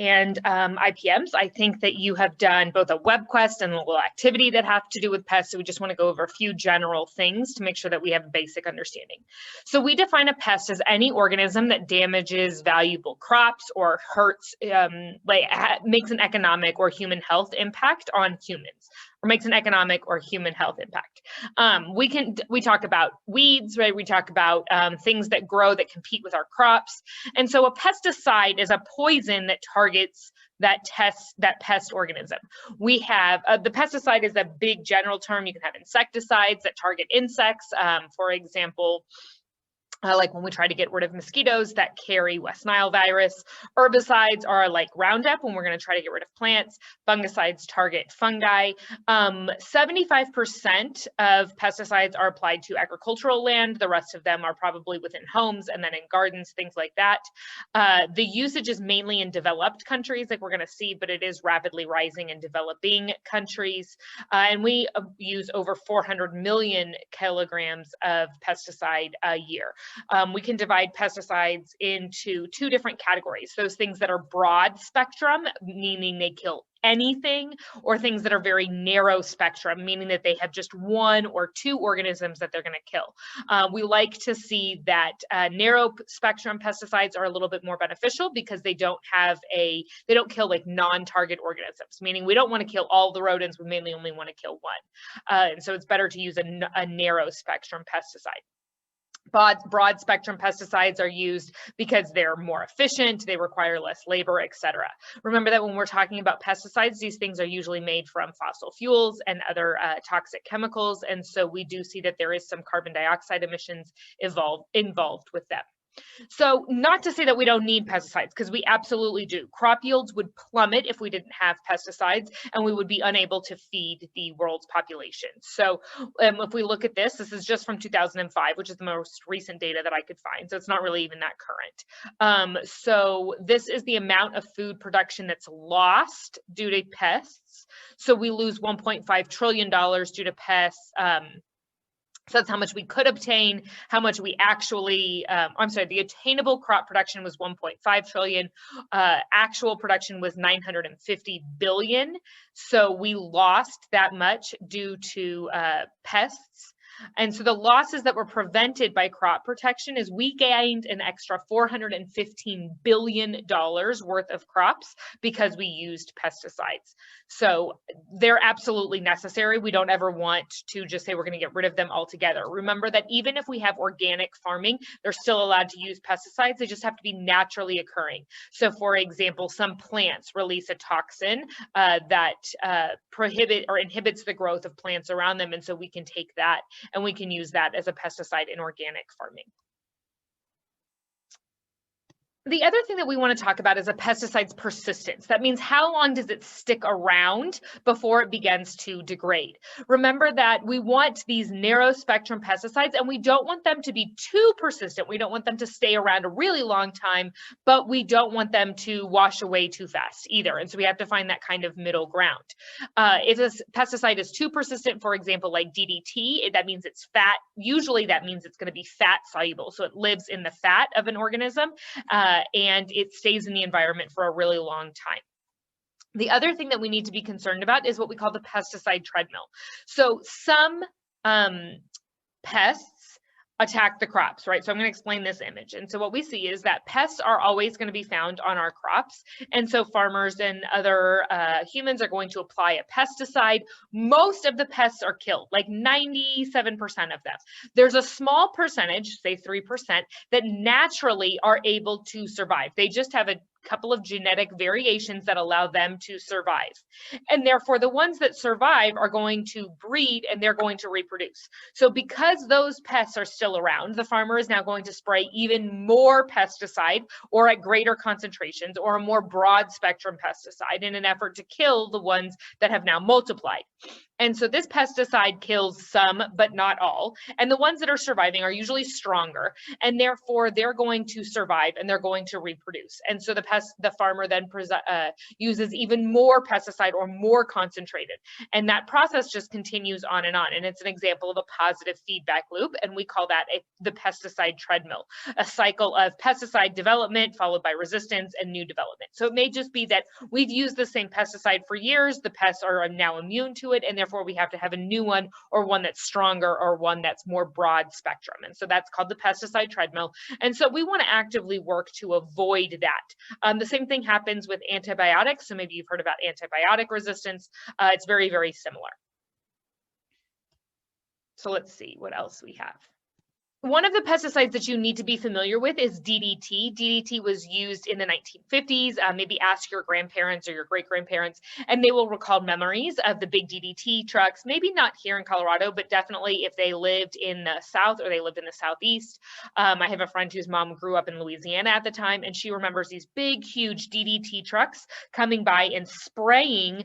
and IPMs. I think that you have done both a web quest and a little activity that have to do with pests. So we just want to go over a few general things to make sure that we have a basic understanding. So we define a pest as any organism that damages valuable crops or hurts, makes an economic or human health impact on humans, or makes an economic or human health impact. We talk about weeds, right? We talk about things that grow that compete with our crops. And so a pesticide is a poison that targets that pest organism. We have the pesticide is a big general term. You can have insecticides that target insects. For example, like when we try to get rid of mosquitoes that carry West Nile virus. Herbicides are like Roundup when we're going to try to get rid of plants. Fungicides target fungi. 75% of pesticides are applied to agricultural land. The rest of them are probably within homes and then in gardens, things like that. The usage is mainly in developed countries, like we're going to see, but it is rapidly rising in developing countries. And we use over 400 million kilograms of pesticide a year. We can divide pesticides into two different categories. Those things that are broad spectrum, meaning they kill anything, or things that are very narrow spectrum, meaning that they have just one or two organisms that they're going to kill. We like to see that narrow spectrum pesticides are a little bit more beneficial because they don't kill like non-target organisms, meaning we don't want to kill all the rodents, we mainly only want to kill one. And so it's better to use a narrow spectrum pesticide. Broad spectrum pesticides are used because they're more efficient, they require less labor, etc. Remember that when we're talking about pesticides, these things are usually made from fossil fuels and other toxic chemicals. And so we do see that there is some carbon dioxide emissions involved with them. So not to say that we don't need pesticides, because we absolutely do. Crop yields would plummet if we didn't have pesticides, and we would be unable to feed the world's population. So if we look at this is just from 2005, which is the most recent data that I could find. So it's not really even that current. So this is the amount of food production that's lost due to pests. So we lose $1.5 trillion due to pests. So that's how much we could obtain, how much we actually, the attainable crop production was 1.5 trillion. Actual production was 950 billion. So we lost that much due to pests. And so the losses that were prevented by crop protection is we gained an extra $415 billion worth of crops because we used pesticides. So they're absolutely necessary. We don't ever want to just say we're going to get rid of them altogether. Remember that even if we have organic farming, they're still allowed to use pesticides. They just have to be naturally occurring. So for example, some plants release a toxin that prohibits or inhibits the growth of plants around them. And so we can take that and we can use that as a pesticide in organic farming. The other thing that we want to talk about is a pesticide's persistence. That means how long does it stick around before it begins to degrade? Remember that we want these narrow spectrum pesticides and we don't want them to be too persistent. We don't want them to stay around a really long time, but we don't want them to wash away too fast either. And so we have to find that kind of middle ground. If a pesticide is too persistent, for example, like DDT, that means it's fat. Usually that means it's going to be fat soluble. So it lives in the fat of an organism. And it stays in the environment for a really long time. The other thing that we need to be concerned about is what we call the pesticide treadmill. So some pests attack the crops, right? So I'm going to explain this image. And so what we see is that pests are always going to be found on our crops. And so farmers and other humans are going to apply a pesticide. Most of the pests are killed, like 97% of them. There's a small percentage, say 3%, that naturally are able to survive. They just have a couple of genetic variations that allow them to survive. And therefore, the ones that survive are going to breed and they're going to reproduce. So because those pests are still around, the farmer is now going to spray even more pesticide or at greater concentrations or a more broad spectrum pesticide in an effort to kill the ones that have now multiplied. And so this pesticide kills some, but not all. And the ones that are surviving are usually stronger, and therefore they're going to survive and they're going to reproduce. And so the farmer then uses even more pesticide or more concentrated. And that process just continues on. And it's an example of a positive feedback loop. And we call that the pesticide treadmill, a cycle of pesticide development followed by resistance and new development. So it may just be that we've used the same pesticide for years, the pests are now immune to it, and therefore we have to have a new one, or one that's stronger, or one that's more broad spectrum. And so that's called the pesticide treadmill. And so we want to actively work to avoid that. The same thing happens with antibiotics. So maybe you've heard about antibiotic resistance. It's very, very similar. So let's see what else we have. One of the pesticides that you need to be familiar with is DDT. DDT was used in the 1950s. Maybe ask your grandparents or your great-grandparents, and they will recall memories of the big DDT trucks. Maybe not here in Colorado, but definitely if they lived in the South or they lived in the Southeast. I have a friend whose mom grew up in Louisiana at the time, and she remembers these big, huge DDT trucks coming by and spraying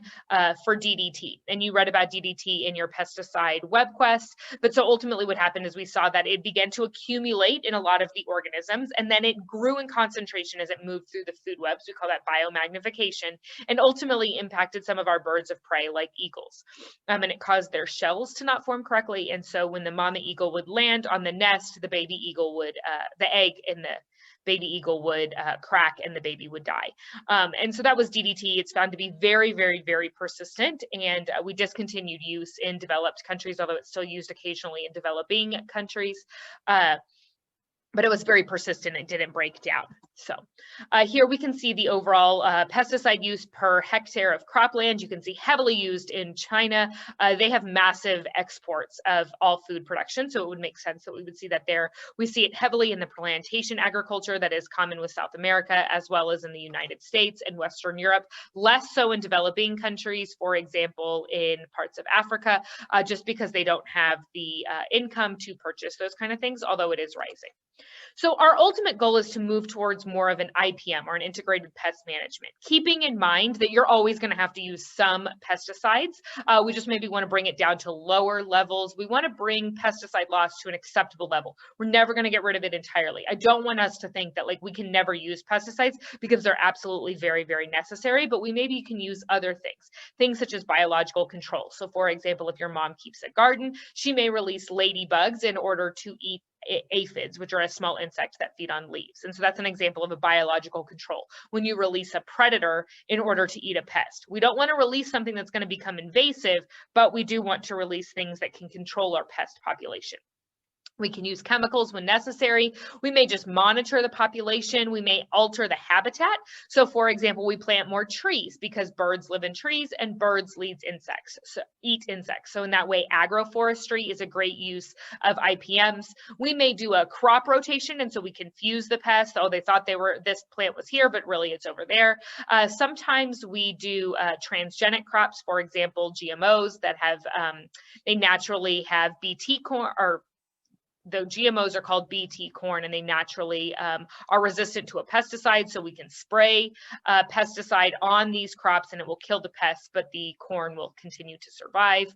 for DDT. And you read about DDT in your pesticide web quest. But so ultimately what happened is we saw that it began to accumulate in a lot of the organisms, and then it grew in concentration as it moved through the food webs. We call that biomagnification, and ultimately impacted some of our birds of prey like eagles. And it caused their shells to not form correctly. And so when the mama eagle would land on the nest, the baby eagle would, the egg in the baby eagle would crack and the baby would die. And so that was DDT. It's found to be very, very, very persistent, and we discontinued use in developed countries, although it's still used occasionally in developing countries. But it was very persistent. It didn't break down. So here we can see the overall pesticide use per hectare of cropland. You can see heavily used in China. They have massive exports of all food production, so it would make sense that we would see that there. We see it heavily in the plantation agriculture that is common with South America, as well as in the United States and Western Europe. Less so in developing countries, for example, in parts of Africa, just because they don't have the income to purchase those kind of things, although it is rising. So our ultimate goal is to move towards more of an IPM, or an integrated pest management, keeping in mind that you're always going to have to use some pesticides. We just maybe want to bring it down to lower levels. We want to bring pesticide loss to an acceptable level. We're never going to get rid of it entirely. I don't want us to think that like we can never use pesticides, because they're absolutely very, very necessary, but we maybe can use other things such as biological control. So for example, if your mom keeps a garden, she may release ladybugs in order to eat aphids, which are a small insect that feed on leaves. And so that's an example of a biological control, when you release a predator in order to eat a pest. We don't want to release something that's going to become invasive, but we do want to release things that can control our pest population. We can use chemicals when necessary. We may just monitor the population. We may alter the habitat. So for example, we plant more trees because birds live in trees and birds eat insects. So in that way, agroforestry is a great use of IPMs. We may do a crop rotation, and so we confuse the pests. Oh, they thought this plant was here, but really it's over there. Sometimes we do transgenic crops, for example, GMOs that have, they naturally have BT corn, or the GMOs are called BT corn, and they naturally are resistant to a pesticide. So we can spray pesticide on these crops and it will kill the pests, but the corn will continue to survive.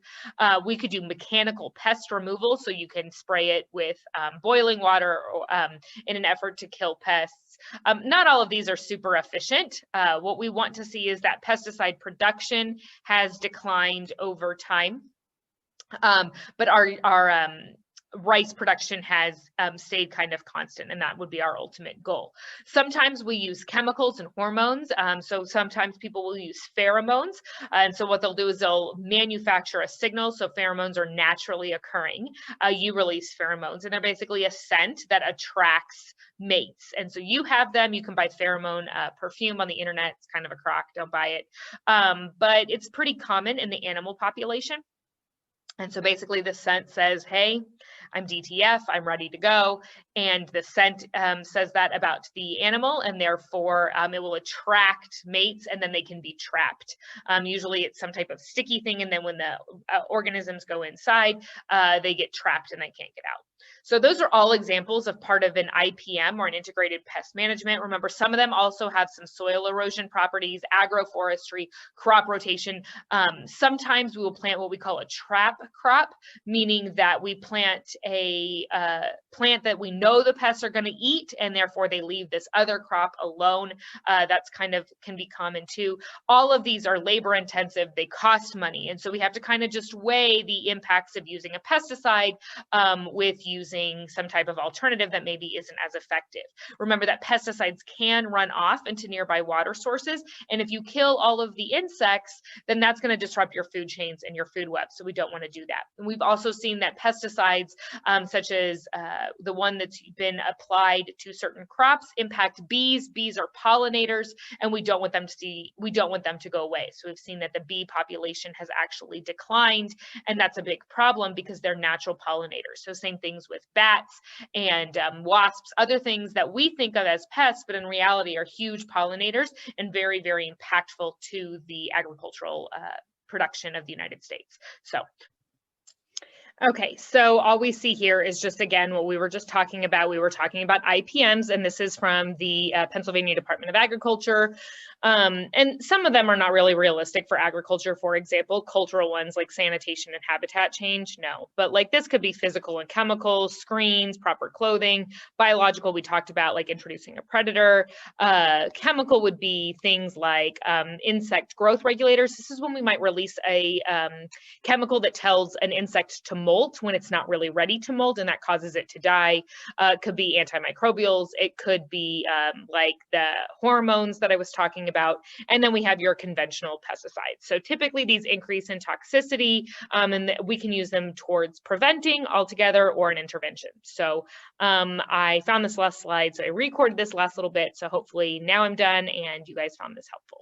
We could do mechanical pest removal. So you can spray it with boiling water in an effort to kill pests. Not all of these are super efficient. What we want to see is that pesticide production has declined over time, but our rice production has stayed kind of constant, and that would be our ultimate goal. Sometimes we use chemicals and hormones. So sometimes people will use pheromones. And so what they'll do is they'll manufacture a signal. So pheromones are naturally occurring. You release pheromones, and they're basically a scent that attracts mates. And so you have them. You can buy pheromone perfume on the internet. It's kind of a crock. Don't buy it. But it's pretty common in the animal population. And so basically the scent says, hey, I'm DTF, I'm ready to go. And the scent says that about the animal, and therefore it will attract mates, and then they can be trapped. Usually it's some type of sticky thing, and then when the organisms go inside, they get trapped and they can't get out. So those are all examples of part of an IPM, or an integrated pest management. Remember, some of them also have some soil erosion properties, agroforestry, crop rotation. Sometimes we will plant what we call a trap crop, meaning that we plant a plant that we know the pests are going to eat, and therefore they leave this other crop alone. That's kind of can be common too. All of these are labor intensive, they cost money, and so we have to kind of just weigh the impacts of using a pesticide with using some type of alternative that maybe isn't as effective. Remember that pesticides can run off into nearby water sources, and if you kill all of the insects, then that's going to disrupt your food chains and your food web, so we don't want to do that. And we've also seen that pesticides such as the one that's been applied to certain crops impact bees. Bees are pollinators, and we don't want them to go away. So we've seen that the bee population has actually declined, and that's a big problem because they're natural pollinators. So same things with bats and wasps, other things that we think of as pests, but in reality are huge pollinators and very, very impactful to the agricultural production of the United States. Okay, so all we see here is just, again, what we were just talking about. We were talking about IPMs, and this is from the Pennsylvania Department of Agriculture. And some of them are not really realistic for agriculture. For example, cultural ones like sanitation and habitat change, no. But like this could be physical and chemical, screens, proper clothing. Biological, we talked about like introducing a predator. Chemical would be things like insect growth regulators. This is when we might release a chemical that tells an insect to molt when it's not really ready to molt, and that causes it to die. It could be antimicrobials. It could be like the hormones that I was talking about. And then we have your conventional pesticides. So typically these increase in toxicity, and we can use them towards preventing altogether or an intervention. So I found this last slide, so I recorded this last little bit. So hopefully now I'm done and you guys found this helpful.